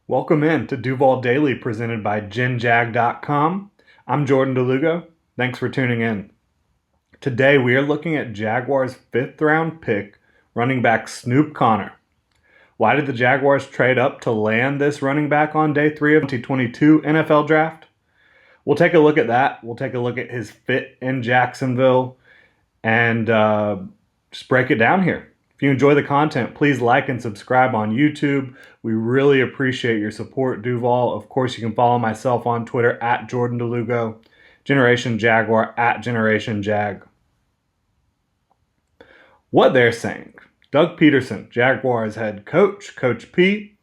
Welcome in to Duval Daily presented by GenJag.com. I'm Jordan DeLugo. Thanks for tuning in. Today we are looking at Jaguars' fifth round pick, running back Snoop Conner. Why did the Jaguars trade up to land this running back on day 3 of the 2022 NFL Draft? We'll take a look at that. We'll take a look at his fit in Jacksonville and just break it down here. If you enjoy the content, please like and subscribe on YouTube. We really appreciate your support, Duval. Of course, you can follow myself on Twitter at Jordan DeLugo, Generation Jaguar at Generation Jag. What they're saying. Doug Peterson, Jaguars head coach, Coach P,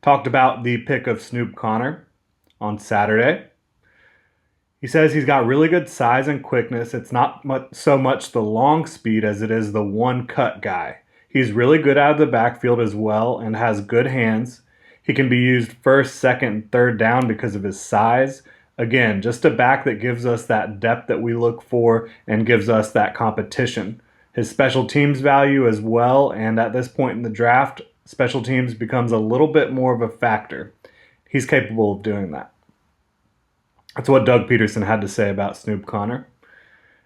talked about the pick of Snoop Conner on Saturday. He says he's got really good size and quickness. It's not so much the long speed as it is the one-cut guy. He's really good out of the backfield as well and has good hands. He can be used first, second, and third down because of his size. Again, just a back that gives us that depth that we look for and gives us that competition. His special teams value as well, and at this point in the draft, special teams becomes a little bit more of a factor. He's capable of doing that. That's what Doug Peterson had to say about Snoop Conner.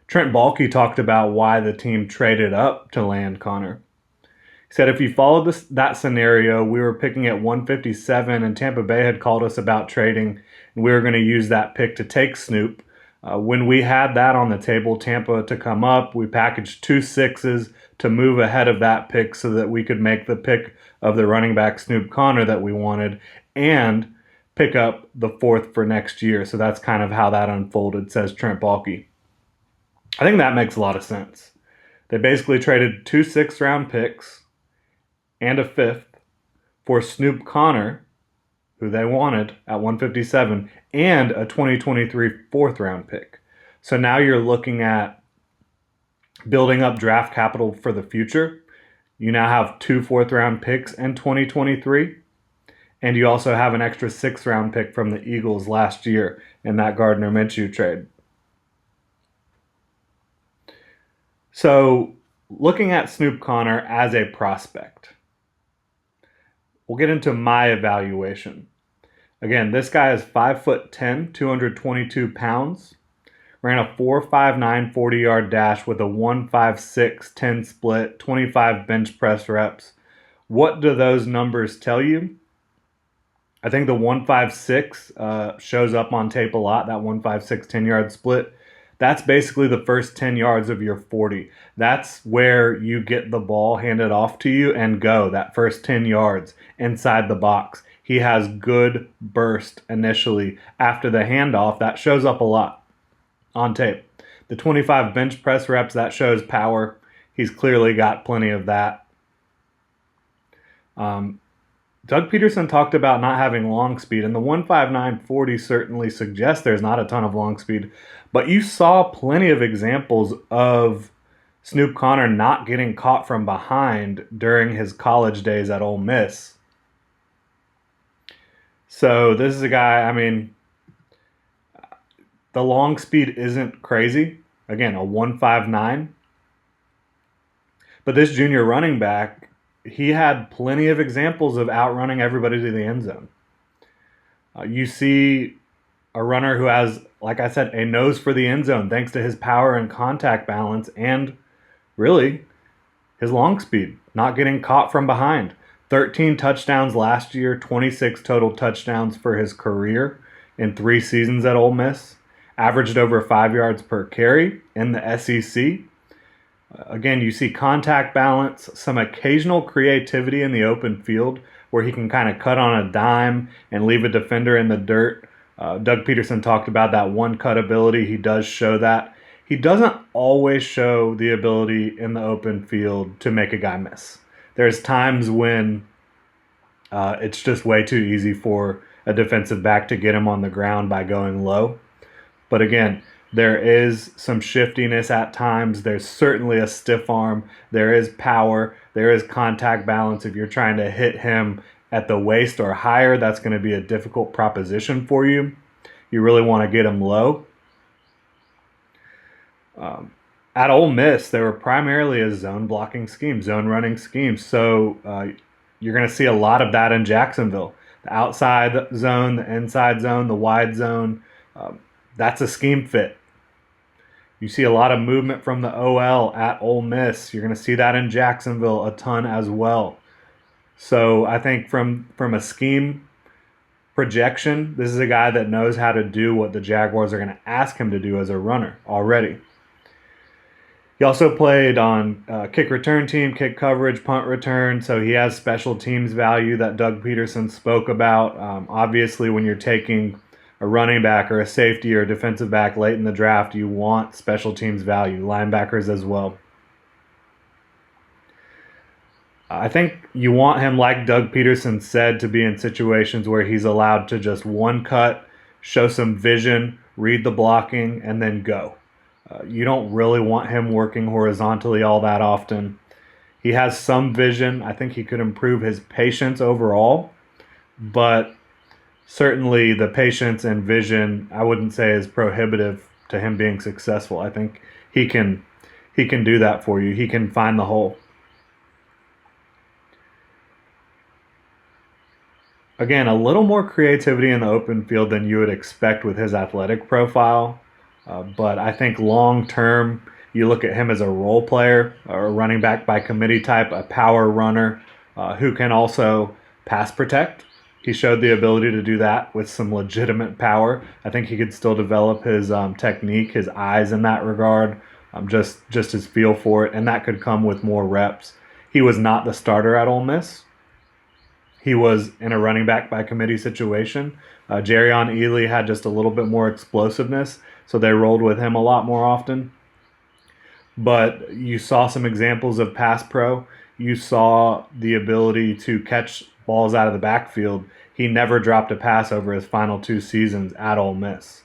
Trent Baalke talked about why the team traded up to land Conner. He said, if you followed that scenario, we were picking at 157 and Tampa Bay had called us about trading, and we were going to use that pick to take Snoop. When we had that on the table, Tampa to come up, we packaged 2 6s to move ahead of that pick so that we could make the pick of the running back Snoop Conner that we wanted and pick up the 4th for next year. So that's kind of how that unfolded, says Trent Baalke. I think that makes a lot of sense. They basically traded 2 6th-round picks and a 5th for Snoop Conner, who they wanted at 157, and a 2023 4th-round pick. So now you're looking at building up draft capital for the future. You now have 2 4th-round picks in 2023. And you also have an extra 6th-round pick from the Eagles last year in that Gardner Minshew trade. So, looking at Snoop Conner as a prospect, we'll get into my evaluation. Again, this guy is 5'10", 222 pounds, ran a 4.59 40-yard dash with a 1.56 10 split, 25 bench press reps. What do those numbers tell you? I think the 1.56 shows up on tape a lot, that 1.56 10-yard split. That's basically the first 10 yards of your 40. That's where you get the ball handed off to you and go, that first 10 yards inside the box. He has good burst initially. After the handoff, that shows up a lot on tape. The 25 bench press reps, that shows power. He's clearly got plenty of that. Doug Peterson talked about not having long speed, and the 1.59 40 certainly suggests there's not a ton of long speed, but you saw plenty of examples of Snoop Conner not getting caught from behind during his college days at Ole Miss. So this is a guy, the long speed isn't crazy. Again, a 1.59. But this junior running back, he had plenty of examples of outrunning everybody to the end zone. You see a runner who has, like I said, a nose for the end zone thanks to his power and contact balance and really his long speed, not getting caught from behind. 13 touchdowns last year, 26 total touchdowns for his career in 3 seasons at Ole Miss. Averaged over 5 yards per carry in the SEC. Again, you see contact balance, some occasional creativity in the open field where he can kind of cut on a dime and leave a defender in the dirt. Doug Peterson talked about that one-cut ability. He does show that. He doesn't always show the ability in the open field to make a guy miss. There's times when it's just way too easy for a defensive back to get him on the ground by going low. But again, there is some shiftiness at times. There's certainly a stiff arm. There is power. There is contact balance. If you're trying to hit him at the waist or higher, that's going to be a difficult proposition for you. You really want to get him low. At Ole Miss, they were primarily a zone blocking scheme, zone running scheme. So you're going to see a lot of that in Jacksonville. The outside zone, the inside zone, the wide zone, that's a scheme fit. You see a lot of movement from the OL at Ole Miss. You're going to see that in Jacksonville a ton as well. So I think from a scheme projection, this is a guy that knows how to do what the Jaguars are going to ask him to do as a runner already. He also played on kick return team, kick coverage, punt return, so he has special teams value that Doug Peterson spoke about. Obviously, when you're taking a running back or a safety or a defensive back late in the draft, you want special teams value, linebackers as well. I think you want him, like Doug Peterson said, to be in situations where he's allowed to just one cut, show some vision, read the blocking, and then go. You don't really want him working horizontally all that often. He has some vision. I think he could improve his patience overall, but certainly the patience and vision I wouldn't say is prohibitive to him being successful. I think he can do that for you. He can find the hole. Again, a little more creativity in the open field than you would expect with his athletic profile. But I think long term, you look at him as a role player, or a running back by committee type, a power runner who can also pass protect. He showed the ability to do that with some legitimate power. I think he could still develop his technique, his eyes in that regard, just his feel for it, and that could come with more reps. He was not the starter at Ole Miss. He was in a running back by committee situation. Jerrion Ealy had just a little bit more explosiveness, so they rolled with him a lot more often. But you saw some examples of pass pro. You saw the ability to catch balls out of the backfield. He never dropped a pass over his final 2 seasons at Ole Miss.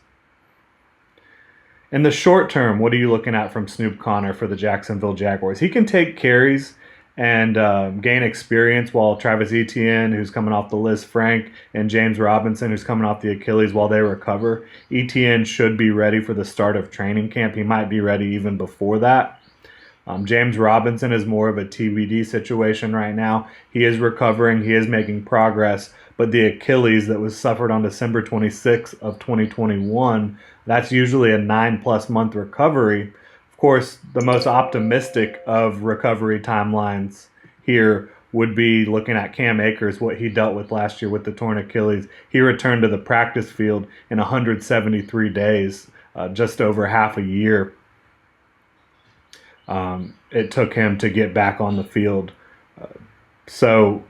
In the short term, what are you looking at from Snoop Conner for the Jacksonville Jaguars? He can take carries and gain experience while Travis Etienne, who's coming off the Liz Frank, and James Robinson, who's coming off the Achilles, while they recover. Etienne should be ready for the start of training camp. He might be ready even before that. James Robinson is more of a TBD situation right now. He is recovering. He is making progress. But the Achilles that was suffered on December 26th of 2021, that's usually a 9+ month recovery. Of course, the most optimistic of recovery timelines here would be looking at Cam Akers, what he dealt with last year with the torn Achilles. He returned to the practice field in 173 days, just over half a year. It took him to get back on the field. So,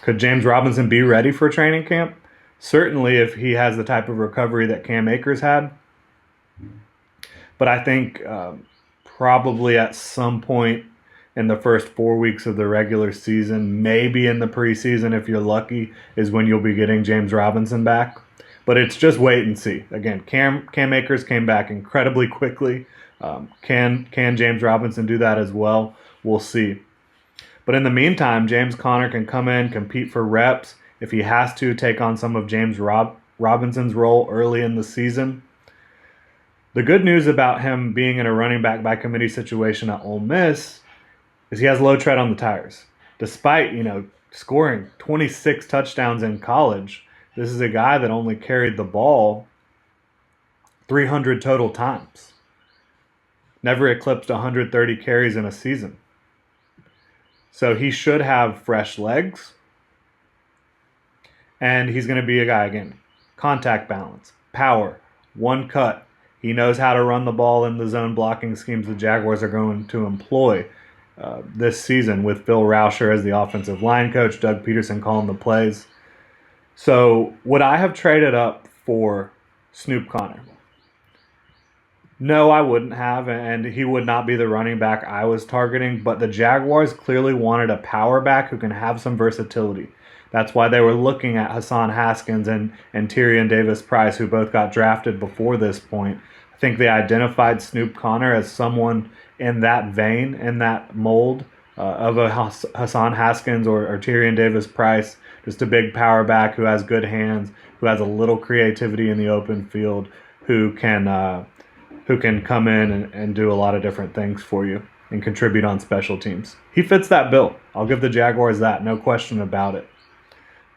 could James Robinson be ready for training camp? Certainly, if he has the type of recovery that Cam Akers had. But I think probably at some point in the first 4 weeks of the regular season, maybe in the preseason, if you're lucky, is when you'll be getting James Robinson back. But it's just wait and see. Again, Cam Akers came back incredibly quickly. Can James Robinson do that as well? We'll see. But in the meantime, James Conner can come in, compete for reps. If he has to, take on some of James Robinson's role early in the season. The good news about him being in a running back by committee situation at Ole Miss is he has low tread on the tires. Despite, scoring 26 touchdowns in college, this is a guy that only carried the ball 300 total times. Never eclipsed 130 carries in a season. So he should have fresh legs. And he's going to be a guy, again, contact balance, power, one cut. He knows how to run the ball in the zone blocking schemes the Jaguars are going to employ this season, with Phil Rauscher as the offensive line coach, Doug Peterson calling the plays. So would I have traded up for Snoop Conner? No, I wouldn't have, and he would not be the running back I was targeting, but the Jaguars clearly wanted a power back who can have some versatility. That's why they were looking at Hassan Haskins and Tyrion Davis-Price, who both got drafted before this point. I think they identified Snoop Conner as someone in that vein, in that mold of a Hassan Haskins or Tyrion Davis-Price, just a big power back who has good hands, who has a little creativity in the open field, who can come in and do a lot of different things for you and contribute on special teams. He fits that bill. I'll give the Jaguars that, no question about it.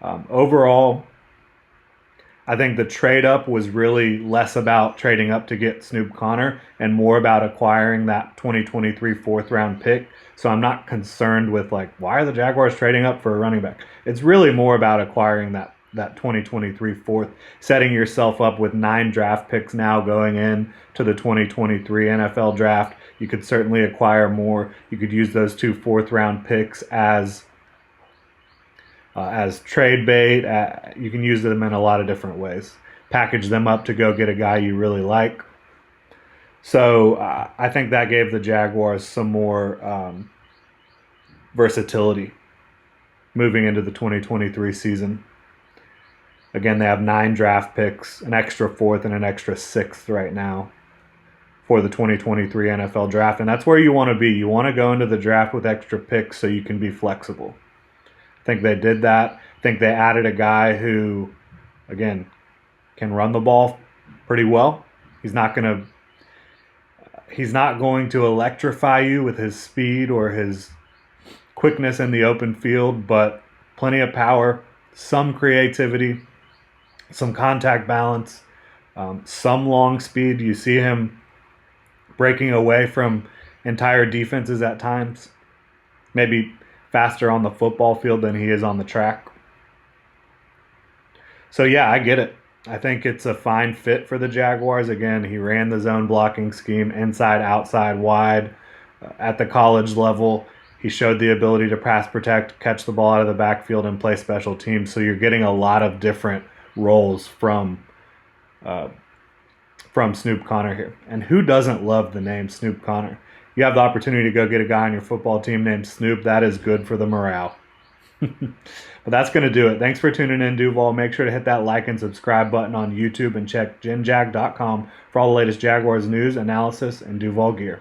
Overall, I think the trade up was really less about trading up to get Snoop Connor and more about acquiring that 2023 fourth round pick. So I'm not concerned with like, why are the Jaguars trading up for a running back? It's really more about acquiring that 2023 fourth, setting yourself up with 9 draft picks now going in to the 2023 NFL draft. You could certainly acquire more. You could use those 2 fourth round picks as trade bait. You can use them in a lot of different ways. Package them up to go get a guy you really like. So I think that gave the Jaguars some more versatility moving into the 2023 season. Again, they have 9 draft picks, an extra 4th and an extra 6th right now for the 2023 NFL draft. And that's where you want to be. You want to go into the draft with extra picks so you can be flexible. I think they did that. I think they added a guy who, again, can run the ball pretty well. He's not going to electrify you with his speed or his quickness in the open field, but plenty of power, some creativity, some contact balance, some long speed. You see him breaking away from entire defenses at times, maybe faster on the football field than he is on the track. So yeah, I get it. I think it's a fine fit for the Jaguars. Again, he ran the zone blocking scheme inside, outside, wide. At the college level, he showed the ability to pass protect, catch the ball out of the backfield, and play special teams. So you're getting a lot of different roles from Snoop Connor here. And who doesn't love the name Snoop Connor? You have the opportunity to go get a guy on your football team named Snoop. That is good for the morale. But that's going to do it. Thanks for tuning in, Duval. Make sure to hit that like and subscribe button on YouTube and check genjag.com for all the latest Jaguars news, analysis, and Duval gear.